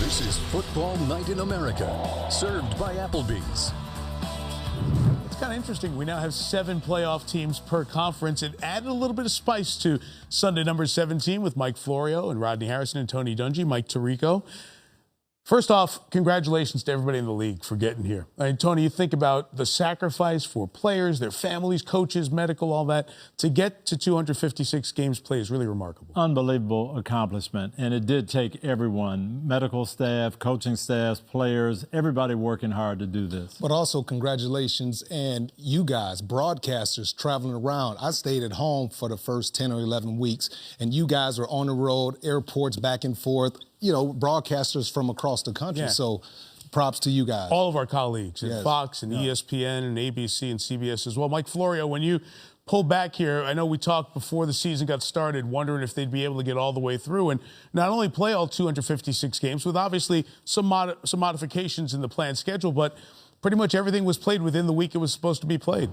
This is Football Night in America, served by Applebee's. It's kind of interesting. We now have 7 playoff teams per conference. It added a little bit of spice to Sunday number 17 with Mike Florio and Rodney Harrison and Tony Dungy, Mike Tirico. First off, congratulations to everybody in the league for getting here. I mean, Tony, you think about the sacrifice for players, their families, coaches, medical, all that. To get to 256 games played is really remarkable. Unbelievable accomplishment. And it did take everyone, medical staff, coaching staffs, players, everybody working hard to do this. But also congratulations, and you guys, broadcasters traveling around. I stayed at home for the first 10 or 11 weeks, and you guys are on the road, airports back and forth. You know, broadcasters from across the country. Yeah. So props to you guys. All of our colleagues at Yes. Fox and ESPN and ABC and CBS as well. Mike Florio, when you pull back here, I know we talked before the season got started, wondering if they'd be able to get all the way through and not only play all 256 games, with obviously some modifications in the planned schedule, but pretty much everything was played within the week it was supposed to be played.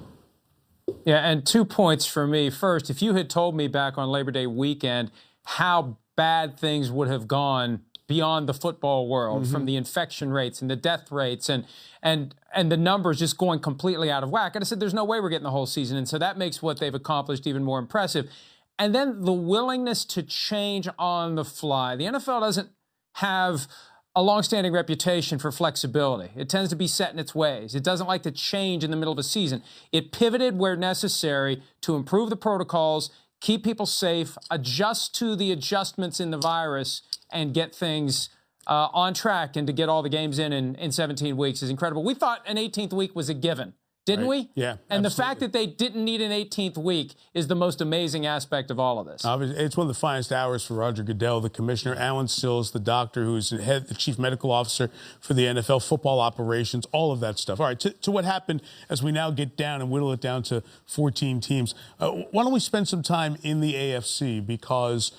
Yeah, and 2 points for me. First, if you had told me back on Labor Day weekend how bad things would have gone beyond the football world, from the infection rates and the death rates and the numbers just going completely out of whack, I'd have said there's no way we're getting the whole season. And so that makes what they've accomplished even more impressive. And then the willingness to change on the fly. The NFL doesn't have a longstanding reputation for flexibility. It tends to be set in its ways. It doesn't like to change in the middle of a season. It pivoted where necessary to improve the protocols, keep people safe, adjust to the adjustments in the virus, and get things on track. And to get all the games in 17 weeks is incredible. We thought an 18th week was a given, didn't we? Yeah, and absolutely. The fact that they didn't need an 18th week is the most amazing aspect of all of this. It's one of the finest hours for Roger Goodell, the commissioner, Alan Sills, the doctor who's the chief medical officer for the NFL, football operations, all of that stuff. All right, to what happened as we now get down and whittle it down to 14 teams. Why don't we spend some time in the AFC, because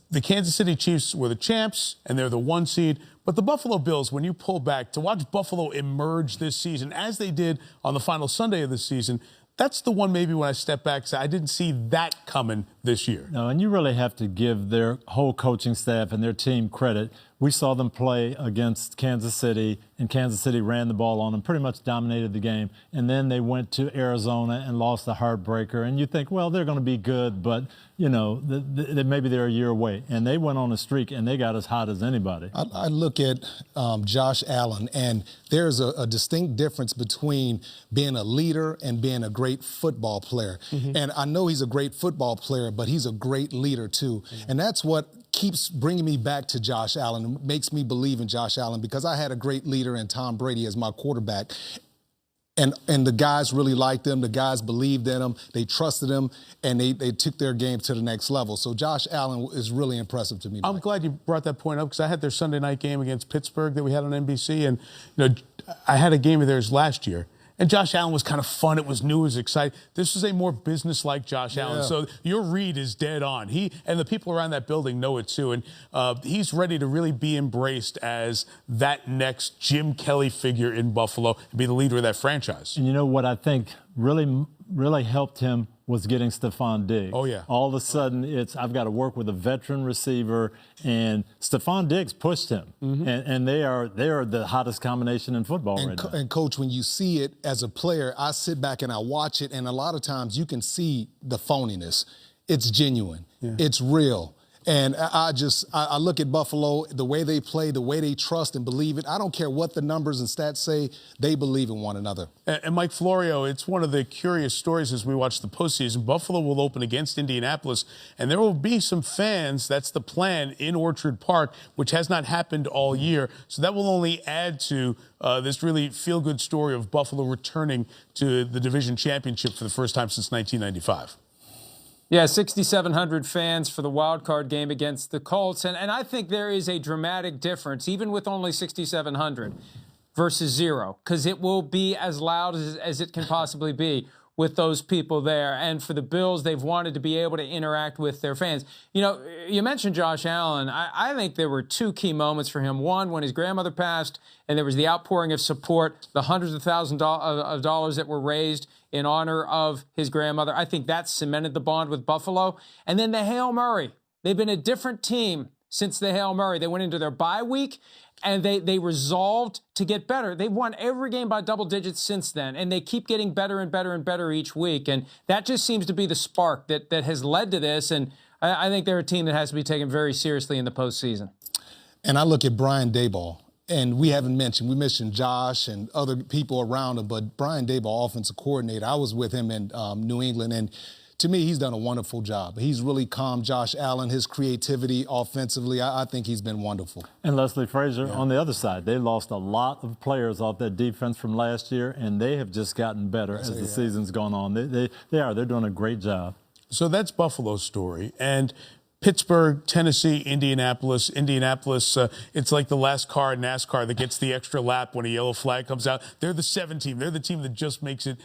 the Kansas City Chiefs were the champs, and they're the 1 seed. But the Buffalo Bills, when you pull back, to watch Buffalo emerge this season, as they did on the final Sunday of the season, that's the one maybe when I step back, say, I didn't see that coming this year. No, and you really have to give their whole coaching staff and their team credit. We saw them play against Kansas City, and Kansas City ran the ball on them, pretty much dominated the game. And then they went to Arizona and lost the heartbreaker. And you think, well, they're going to be good, but, you know, maybe they're a year away. And they went on a streak, and they got as hot as anybody. I look at Josh Allen, and there's a distinct difference between being a leader and being a great football player. And I know he's a great football player, but he's a great leader, too. And that's what keeps bringing me back to Josh Allen and makes me believe in Josh Allen, because I had a great leader in Tom Brady as my quarterback. And the guys really liked him. The guys believed in him. They trusted him, and they took their game to the next level. So Josh Allen is really impressive to me. I'm glad you brought that point up, because I had their Sunday night game against Pittsburgh that we had on NBC, and you know, I had a game of theirs last year. And Josh Allen was kind of fun. It was new. It was exciting. This was a more business-like Josh Allen. So your read is dead on. He and the people around that building know it too. And he's ready to really be embraced as that next Jim Kelly figure in Buffalo and be the leader of that franchise. And you know what I think really helped him was getting Stephon Diggs. Oh, yeah. All of a sudden, I've got to work with a veteran receiver, and Stephon Diggs pushed him. And they are the hottest combination in football right now. And, Coach, when you see it as a player, I sit back and I watch it, and a lot of times you can see the phoniness. It's genuine. It's real. And I look at Buffalo, the way they play, the way they trust and believe it. I don't care what the numbers and stats say. They believe in one another. And Mike Florio, it's one of the curious stories as we watch the postseason. Buffalo will open against Indianapolis, and there will be some fans, that's the plan, in Orchard Park, which has not happened all year. So that will only add to this really feel-good story of Buffalo returning to the division championship for the first time since 1995. Yeah, 6,700 fans for the wild card game against the Colts. And I think there is a dramatic difference, even with only 6,700 versus 0, because it will be as loud as it can possibly be with those people there. And for the Bills, they've wanted to be able to interact with their fans. You know, you mentioned Josh Allen. I think there were 2 key moments for him. One, when his grandmother passed, and there was the outpouring of support, the hundreds of thousands of dollars that were raised in honor of his grandmother. I think that cemented the bond with Buffalo. And then the Hail Murray. They've been a different team since the Hail Mary. They went into their bye week, and they resolved to get better. They've won every game by double digits since then, and they keep getting better and better and better each week. And that just seems to be the spark that has led to this. And I think they're a team that has to be taken very seriously in the postseason. And I look at Brian Daboll, and we mentioned Josh and other people around him, but Brian Daboll, offensive coordinator, I was with him in New England, and to me, he's done a wonderful job. He's really calmed Josh Allen, his creativity offensively. I think he's been wonderful. And Leslie Frazier on the other side. They lost a lot of players off that defense from last year, and they have just gotten better as the season's gone on. They're doing a great job. So that's Buffalo's story. And Pittsburgh, Tennessee, Indianapolis. It's like the last car in NASCAR that gets the extra lap when a yellow flag comes out. They're the 7 team. They're the team that just makes it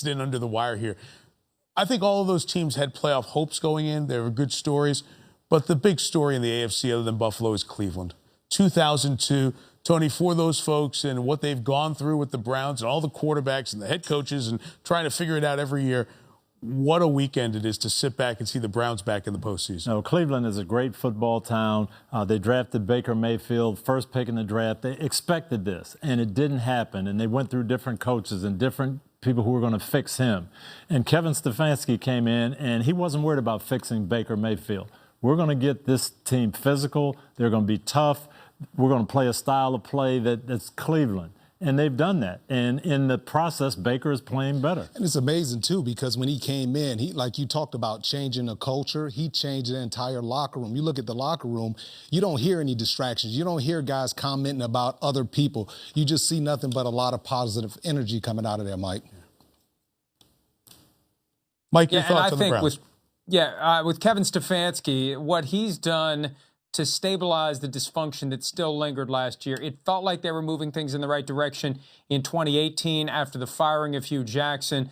in under the wire here. I think all of those teams had playoff hopes going in. They were good stories. But the big story in the AFC other than Buffalo is Cleveland. 2002, Tony, for those folks and what they've gone through with the Browns and all the quarterbacks and the head coaches and trying to figure it out every year, what a weekend it is to sit back and see the Browns back in the postseason. No, Cleveland is a great football town. They drafted Baker Mayfield, first pick in the draft. They expected this, and it didn't happen. And they went through different coaches and different people who were going to fix him. And Kevin Stefanski came in, and he wasn't worried about fixing Baker Mayfield. We're going to get this team physical. They're going to be tough. We're going to play a style of play that's Cleveland. And they've done that. And in the process, Baker is playing better. And it's amazing, too, because when he came in, like you talked about changing the culture, he changed the entire locker room. You look at the locker room, you don't hear any distractions. You don't hear guys commenting about other people. You just see nothing but a lot of positive energy coming out of there, Mike. Mike, your thoughts on the Browns? With Kevin Stefanski, what he's done to stabilize the dysfunction that still lingered last year. It felt like they were moving things in the right direction in 2018 after the firing of Hugh Jackson.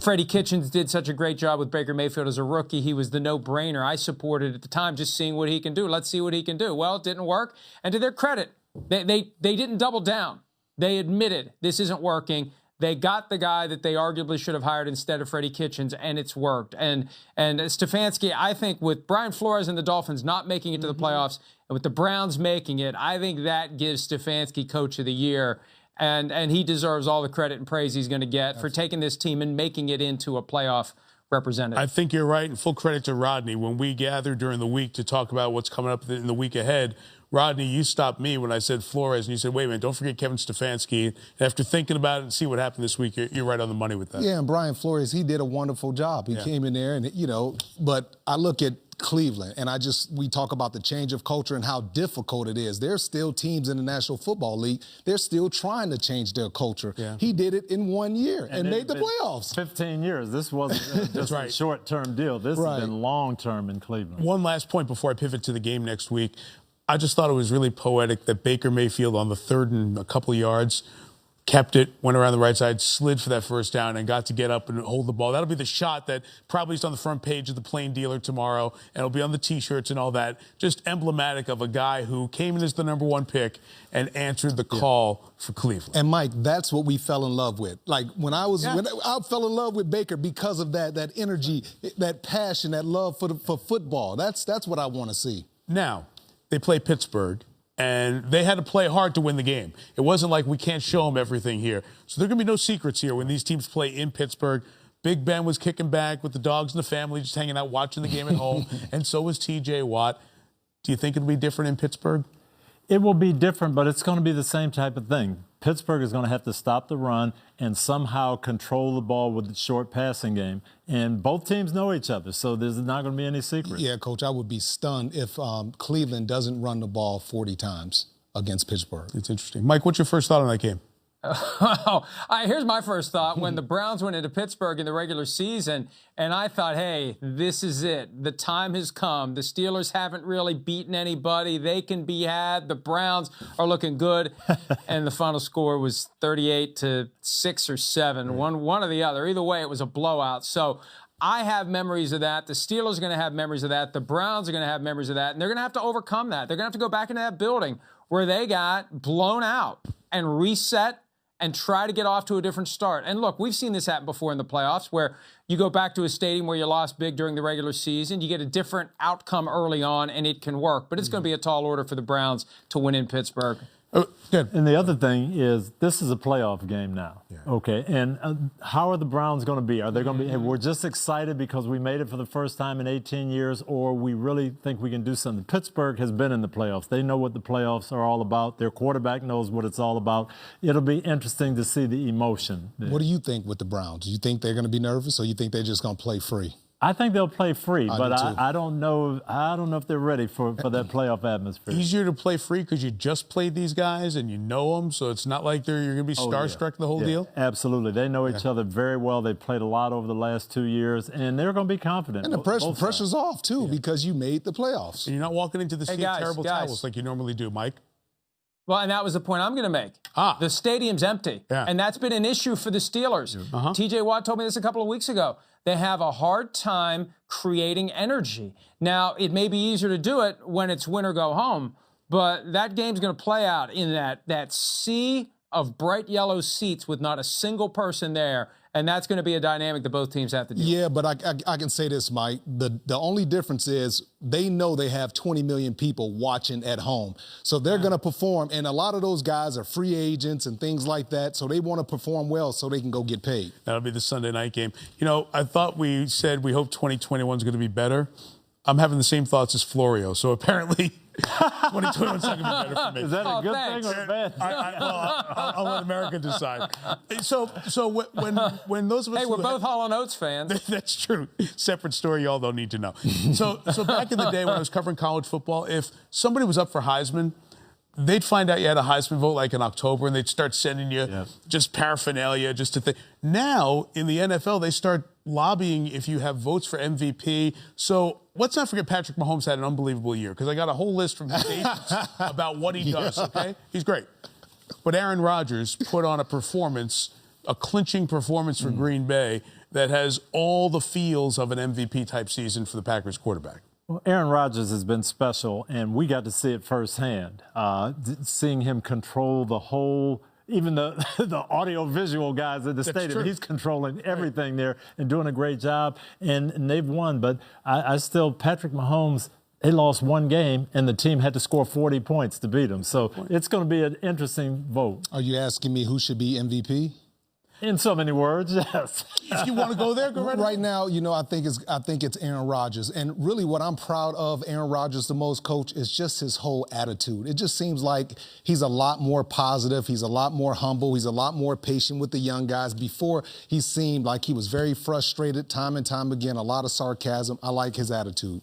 Freddie Kitchens did such a great job with Baker Mayfield as a rookie. He was the no-brainer. I supported at the time just seeing what he can do. Let's see what he can do. Well, it didn't work. And to their credit, they didn't double down. They admitted this isn't working. They got the guy that they arguably should have hired instead of Freddie Kitchens, and it's worked. And Stefanski, I think with Brian Flores and the Dolphins not making it to the playoffs, and with the Browns making it, I think that gives Stefanski Coach of the Year. And he deserves all the credit and praise he's going to get for taking this team and making it into a playoff representative. I think you're right, and full credit to Rodney. When we gathered during the week to talk about what's coming up in the week ahead, Rodney, you stopped me when I said Flores, and you said, wait a minute, don't forget Kevin Stefanski. And after thinking about it and see what happened this week, you're right on the money with that. Yeah, and Brian Flores, he did a wonderful job. He came in there, and, but I look at Cleveland, and we talk about the change of culture and how difficult it is. There's still teams in the National Football League. They're still trying to change their culture. Yeah. He did it in 1 year and made the playoffs. 15 years. This wasn't just a short-term deal. This has been long-term in Cleveland. One last point before I pivot to the game next week. I just thought it was really poetic that Baker Mayfield on the 3rd and a couple of yards kept it, went around the right side, slid for that first down, and got to get up and hold the ball. That'll be the shot that probably is on the front page of the Plain Dealer tomorrow, and it'll be on the T-shirts and all that. Just emblematic of a guy who came in as the #1 pick and answered the call for Cleveland. And, Mike, that's what we fell in love with. Like, when I fell in love with Baker because of that energy, that passion, that love for football. That's what I want to see. Now, they play Pittsburgh, and they had to play hard to win the game. It wasn't like we can't show them everything here. So there are going to be no secrets here when these teams play in Pittsburgh. Big Ben was kicking back with the dogs and the family, just hanging out, watching the game at home, and so was T.J. Watt. Do you think it'll be different in Pittsburgh? It will be different, but it's going to be the same type of thing. Pittsburgh is going to have to stop the run and somehow control the ball with the short passing game. And both teams know each other, so there's not going to be any secret. Yeah, Coach, I would be stunned if Cleveland doesn't run the ball 40 times against Pittsburgh. It's interesting. Mike, what's your first thought on that game? Here's my first thought. When the Browns went into Pittsburgh in the regular season, and I thought, hey, this is it. The time has come. The Steelers haven't really beaten anybody. They can be had. The Browns are looking good. And the final score was 38-6 or 7, one or the other. Either way, it was a blowout. So I have memories of that. The Steelers are going to have memories of that. The Browns are going to have memories of that. And they're going to have to overcome that. They're going to have to go back into that building where they got blown out and reset and try to get off to a different start. And look, we've seen this happen before in the playoffs where you go back to a stadium where you lost big during the regular season, you get a different outcome early on, and it can work. But it's going to be a tall order for the Browns to win in Pittsburgh. Good. And the other thing is, this is a playoff game now. Yeah. Okay. And how are the Browns going to be? Are they going to be, hey, we're just excited because we made it for the first time in 18 years, or we really think we can do something? Pittsburgh has been in the playoffs. They know what the playoffs are all about. Their quarterback knows what it's all about. It'll be interesting to see the emotion. What do you think with the Browns? Do you think they're going to be nervous, or you think they're just going to play free? I think they'll play free, but I don't know. I don't know if they're ready for that playoff atmosphere. Easier to play free because you just played these guys and you know them, so it's not like you're going to be starstruck the whole deal? Absolutely. They know each other very well. They played a lot over the last 2 years, and they're going to be confident. And the pressure's off, too, because you made the playoffs. And you're not walking into the sea of terrible towels like you normally do, Mike. Well, and that was the point I'm going to make. The stadium's empty, and that's been an issue for the Steelers. T.J. Watt told me this a couple of weeks ago. They have a hard time creating energy. Now, it may be easier to do it when it's win or go home, but that game's going to play out in that sea of bright yellow seats with not a single person there, and that's going to be a dynamic that both teams have to deal with. Yeah, but I can say this, Mike. The only difference is they know they have 20 million people watching at home. So they're going to perform, and a lot of those guys are free agents and things like that, so they want to perform well so they can go get paid. That'll be the Sunday night game. You know, I thought we said we hope 2021 is going to be better. I'm having the same thoughts as Florio, so apparently 2021 is not going to be better for me. Is that a good thing or a bad thing? I'll let America decide. So when those of us... Hey, we're both Hall & Oates fans. That's true. Separate story y'all don't need to know. So back in the day when I was covering college football, if somebody was up for Heisman, they'd find out you had a Heisman vote like in October, and they'd start sending you just paraphernalia just to think. Now, in the NFL, they start lobbying if you have votes for MVP. So let's not forget Patrick Mahomes had an unbelievable year, because I got a whole list from his agents about what he does, okay? He's great. But Aaron Rodgers put on a performance, a clinching performance for Green Bay that has all the feels of an MVP-type season for the Packers quarterback. Well, Aaron Rodgers has been special, and we got to see it firsthand. Seeing him control the whole, even the audio-visual guys at the stadium, he's controlling everything there and doing a great job, and they've won. But I still, Patrick Mahomes, they lost one game, and the team had to score 40 points to beat them. So it's going to be an interesting vote. Are you asking me who should be MVP? In so many words, yes. If you want to go there, go right ahead. Right now, you know, I think it's Aaron Rodgers. And really what I'm proud of Aaron Rodgers the most, Coach, is just his whole attitude. It just seems like he's a lot more positive. He's a lot more humble. He's a lot more patient with the young guys. Before, he seemed like he was very frustrated time and time again, a lot of sarcasm. I like his attitude.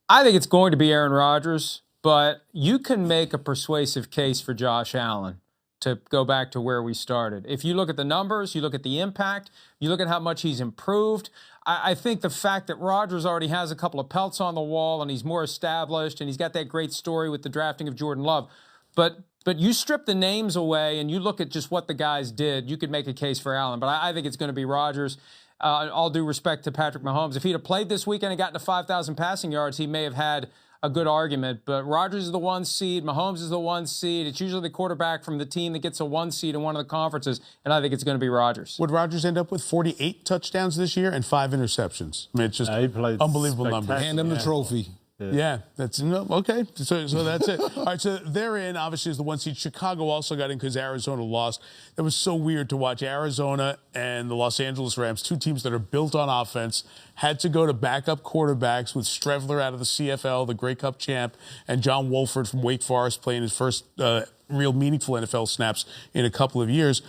I think it's going to be Aaron Rodgers, but you can make a persuasive case for Josh Allen, to go back to where we started. If you look at the numbers, you look at the impact, you look at how much he's improved, I think the fact that Rodgers already has a couple of pelts on the wall and he's more established and he's got that great story with the drafting of Jordan Love. But you strip the names away and you look at just what the guys did, you could make a case for Allen. But I think it's going to be Rodgers. All due respect to Patrick Mahomes. If he'd have played this weekend and gotten to 5,000 passing yards, he may have had a good argument, but Rodgers is the 1 seed, Mahomes is the 1 seed. It's usually the quarterback from the team that gets a 1 seed in one of the conferences, and I think it's going to be Rodgers. Would Rodgers end up with 48 touchdowns this year and 5 interceptions? I mean, it's just unbelievable numbers. Hand him the trophy. Yeah, that's okay. So that's it. All right, so they're in, obviously, as the 1 seed. Chicago also got in because Arizona lost. It was so weird to watch Arizona and the Los Angeles Rams, two teams that are built on offense, had to go to backup quarterbacks with Strevler out of the CFL, the Grey Cup champ, and John Wolford from Wake Forest playing his first real meaningful NFL snaps in a couple of years.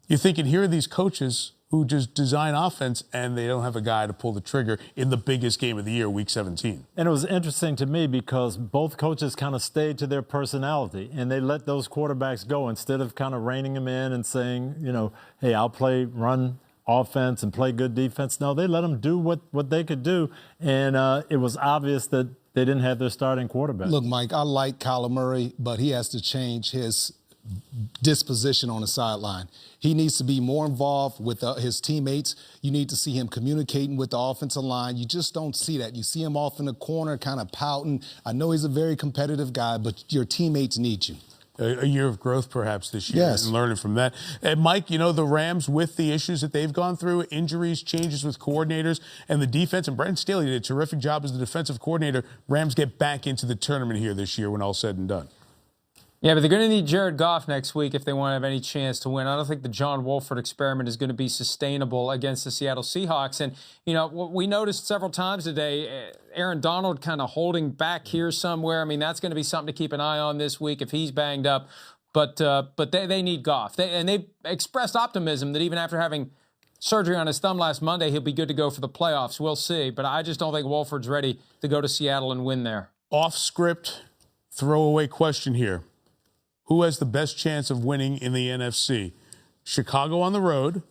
You're thinking, here are these coaches who just design offense, and they don't have a guy to pull the trigger in the biggest game of the year, Week 17. And it was interesting to me because both coaches kind of stayed to their personality, and they let those quarterbacks go instead of kind of reining them in and saying, you know, hey, I'll run offense and play good defense. No, they let them do what they could do, and it was obvious that they didn't have their starting quarterback. Look, Mike, I like Kyler Murray, but he has to change his disposition on the sideline. He needs to be more involved with his teammates. You need to see him communicating with the offensive line. You just don't see that. You see him off in the corner kind of pouting. I know he's a very competitive guy, but your teammates need you. a year of growth perhaps this year Yes. and learning from that. And Mike, the Rams with the issues that they've gone through, injuries, changes with coordinators, and the defense, and Brandon Staley did a terrific job as the defensive coordinator. Rams get back into the tournament here this year when all's said and done. Yeah, but they're going to need Jared Goff next week if they want to have any chance to win. I don't think the John Wolford experiment is going to be sustainable against the Seattle Seahawks. And, what we noticed several times today, Aaron Donald kind of holding back here somewhere. I mean, that's going to be something to keep an eye on this week if he's banged up. But they need Goff. They expressed optimism that even after having surgery on his thumb last Monday, he'll be good to go for the playoffs. We'll see. But I just don't think Wolford's ready to go to Seattle and win there. Off-script, throwaway question here. Who has the best chance of winning in the NFC? Chicago on the road,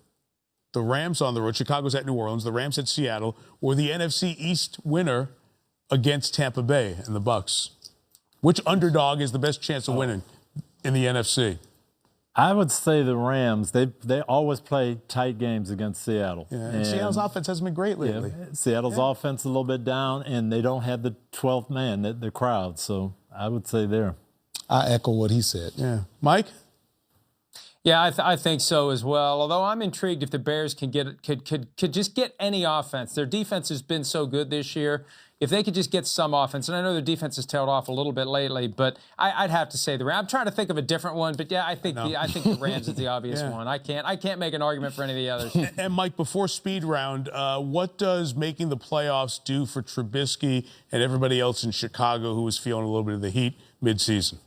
the Rams on the road. Chicago's at New Orleans, the Rams at Seattle, or the NFC East winner against Tampa Bay and the Bucs? Which underdog is the best chance of winning in the NFC? I would say the Rams. They always play tight games against Seattle. Yeah, and Seattle's offense hasn't been great lately. Yeah, Seattle's offense is a little bit down, and they don't have the 12th man, the crowd. So I would say there. I echo what he said. Yeah. Mike? Yeah, I think so as well. Although I'm intrigued if the Bears could just get any offense. Their defense has been so good this year. If they could just get some offense, and I know their defense has tailed off a little bit lately, but I'd have to say the Rams. I'm trying to think of a different one, but yeah, I think the Rams is the obvious one. I can't make an argument for any of the others. And Mike, before speed round, what does making the playoffs do for Trubisky and everybody else in Chicago who was feeling a little bit of the heat midseason?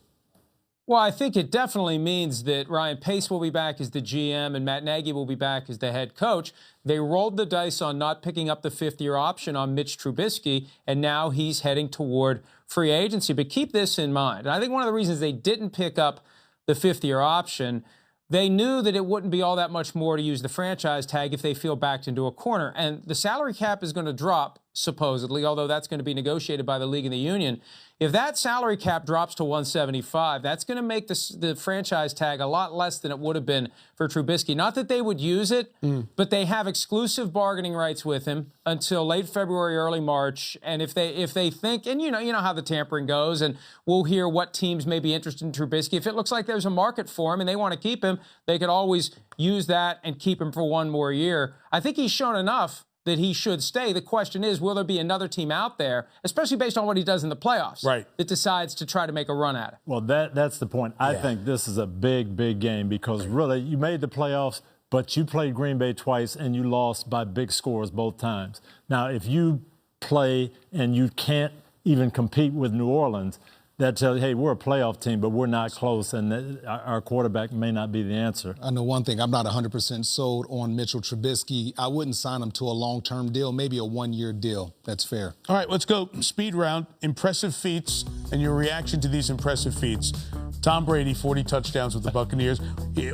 Well, I think it definitely means that Ryan Pace will be back as the GM and Matt Nagy will be back as the head coach. They rolled the dice on not picking up the fifth-year option on Mitch Trubisky, and now he's heading toward free agency. But keep this in mind. And I think one of the reasons they didn't pick up the fifth-year option, they knew that it wouldn't be all that much more to use the franchise tag if they feel backed into a corner. And the salary cap is going to drop, supposedly, although that's going to be negotiated by the league and the union. If that salary cap drops to 175, that's going to make the franchise tag a lot less than it would have been for Trubisky. Not that they would use it, but they have exclusive bargaining rights with him until late February, early March. And if they think, and you know how the tampering goes, and we'll hear what teams may be interested in Trubisky. If it looks like there's a market for him and they want to keep him, they could always use that and keep him for one more year. I think he's shown enough that he should stay. The question is, will there be another team out there, especially based on what he does in the playoffs, right, that decides to try to make a run at it? Well, that's the point. I think this is a big, big game because really you made the playoffs, but you played Green Bay twice and you lost by big scores both times. Now, if you play and you can't even compete with New Orleans, that tells you, hey, we're a playoff team, but we're not close, and our quarterback may not be the answer. I know one thing. I'm not 100% sold on Mitchell Trubisky. I wouldn't sign him to a long-term deal, maybe a one-year deal. That's fair. All right, let's go speed round. Impressive feats and your reaction to these impressive feats. Tom Brady, 40 touchdowns with the Buccaneers.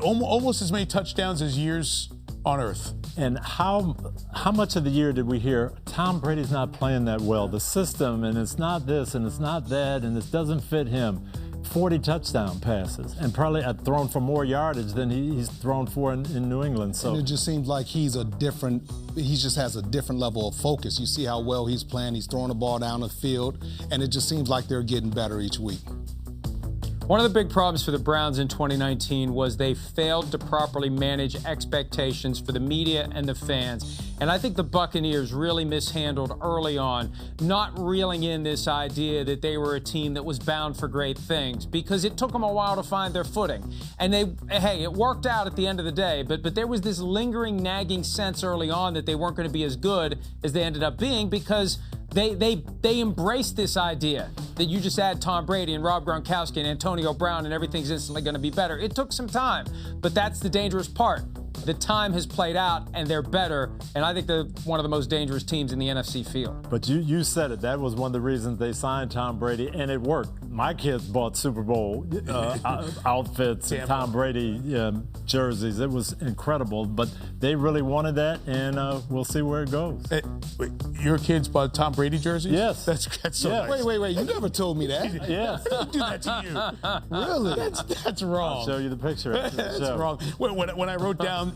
Almost as many touchdowns as years on earth. And how much of the year did we hear Tom Brady's not playing that well? The system, and it's not this, and it's not that, and it doesn't fit him. 40 touchdown passes, and probably thrown for more yardage than he's thrown for in New England. So and it just seems like he just has a different level of focus. You see how well he's playing. He's throwing the ball down the field, and it just seems like they're getting better each week. One of the big problems for the Browns in 2019 was they failed to properly manage expectations for the media and the fans. And I think the Buccaneers really mishandled early on, not reeling in this idea that they were a team that was bound for great things, because it took them a while to find their footing. And it worked out at the end of the day, but there was this lingering, nagging sense early on that they weren't going to be as good as they ended up being, because they embraced this idea that you just add Tom Brady and Rob Gronkowski and Antonio Brown and everything's instantly going to be better. It took some time, but that's the dangerous part. The time has played out, and they're better, and I think they're one of the most dangerous teams in the NFC field. But you said it. That was one of the reasons they signed Tom Brady, and it worked. My kids bought Super Bowl outfits and Tom Brady jerseys. It was incredible, but they really wanted that, and we'll see where it goes. Wait, your kids bought Tom Brady jerseys? Yes. That's so nice. Wait. You never told me that. Yes. Don't do that to you. Really? That's wrong. I'll show you the picture. That's wrong. When I wrote down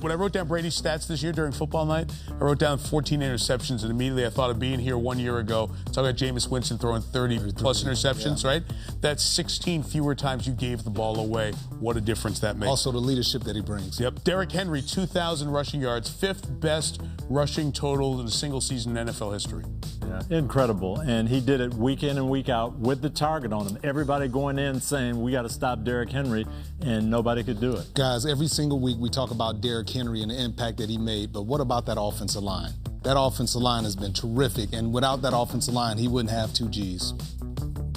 Brady's stats this year during football night, I wrote down 14 interceptions, and immediately I thought of being here 1 year ago, talking about Jameis Winston throwing 30-plus interceptions, right? That's 16 fewer times you gave the ball away. What a difference that makes. Also the leadership that he brings. Yep. Derrick Henry, 2,000 rushing yards, 5th best rushing total in a single season in NFL history. Yeah, incredible. And he did it week in and week out with the target on him. Everybody going in saying, we got to stop Derrick Henry, and nobody could do it. Guys, every single week we talk about Derrick Henry and the impact that he made, but what about that offensive line? That offensive line has been terrific, and without that offensive line, he wouldn't have 2 Gs.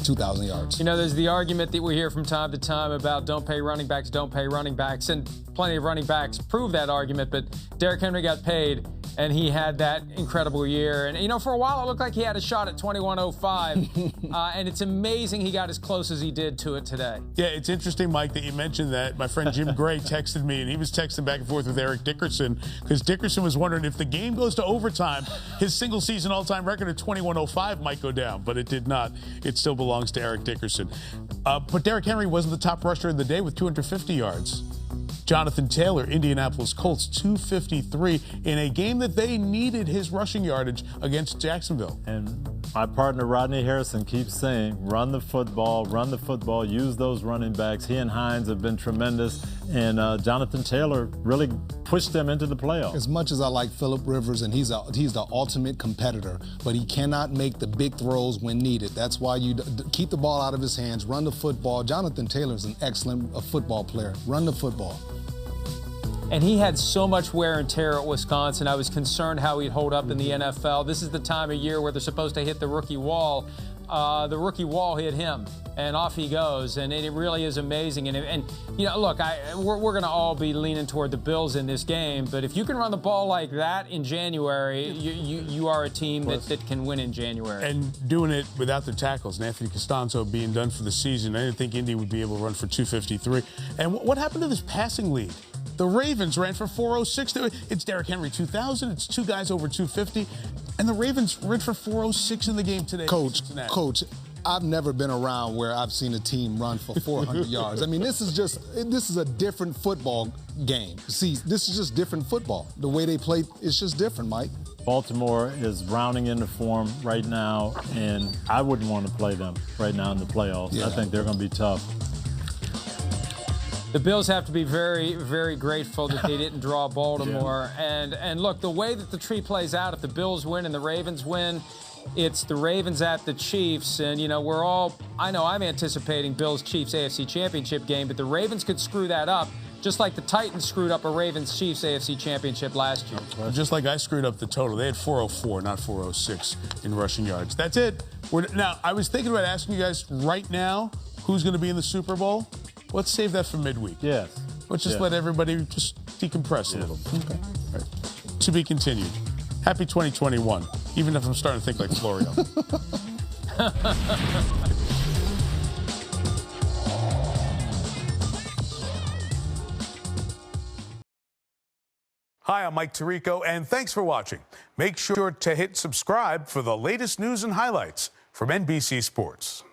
2,000 yards. You know, there's the argument that we hear from time to time about don't pay running backs, and plenty of running backs prove that argument, but Derrick Henry got paid, and he had that incredible year. And, you know, for a while it looked like he had a shot at 21.05, and it's amazing he got as close as he did to it today. Yeah, it's interesting, Mike, that you mentioned that. My friend Jim Gray texted me, and he was texting back and forth with Eric Dickerson, because Dickerson was wondering if the game goes to overtime, his single-season all-time record of 21.05 might go down, but it did not. It still belongs to Eric Dickerson. But Derrick Henry wasn't the top rusher of the day with 250 yards. Jonathan Taylor, Indianapolis Colts, 253 in a game that they needed his rushing yardage against Jacksonville. And my partner Rodney Harrison keeps saying, run the football, use those running backs. He and Hines have been tremendous, and Jonathan Taylor really pushed them into the playoffs. As much as I like Phillip Rivers, and he's the ultimate competitor, but he cannot make the big throws when needed. That's why you keep the ball out of his hands, run the football. Jonathan Taylor is an excellent football player. Run the football. And he had so much wear and tear at Wisconsin. I was concerned how he'd hold up in the NFL. This is the time of year where they're supposed to hit the rookie wall. The rookie wall hit him, and off he goes. And it really is amazing. And you know, look, we're going to all be leaning toward the Bills in this game. But if you can run the ball like that in January, you are a team that can win in January. And doing it without the tackles, and Anthony Costanzo being done for the season, I didn't think Indy would be able to run for 253. And what happened to this passing lead? The Ravens ran for 406. It's Derrick Henry 2,000. It's 2 guys over 250. And the Ravens ran for 406 in the game today. Coach, I've never been around where I've seen a team run for 400 yards. I mean, this is a different football game. See, this is just different football. The way they play, it's just different, Mike. Baltimore is rounding into form right now, and I wouldn't want to play them right now in the playoffs. Yeah. I think they're going to be tough. The Bills have to be very, very grateful that they didn't draw Baltimore. Yeah. And look, the way that the tree plays out, if the Bills win and the Ravens win, it's the Ravens at the Chiefs. And, you know, I know I'm anticipating Bills-Chiefs AFC Championship game, but the Ravens could screw that up, just like the Titans screwed up a Ravens-Chiefs AFC Championship last year. Just like I screwed up the total. They had 404, not 406 in rushing yards. That's it. Now, I was thinking about asking you guys right now who's going to be in the Super Bowl. Let's save that for midweek. Yes. Let's just let everybody just decompress a little. Okay. All right. To be continued. Happy 2021, even if I'm starting to think like Florio. Hi, I'm Mike Tirico, and thanks for watching. Make sure to hit subscribe for the latest news and highlights from NBC Sports.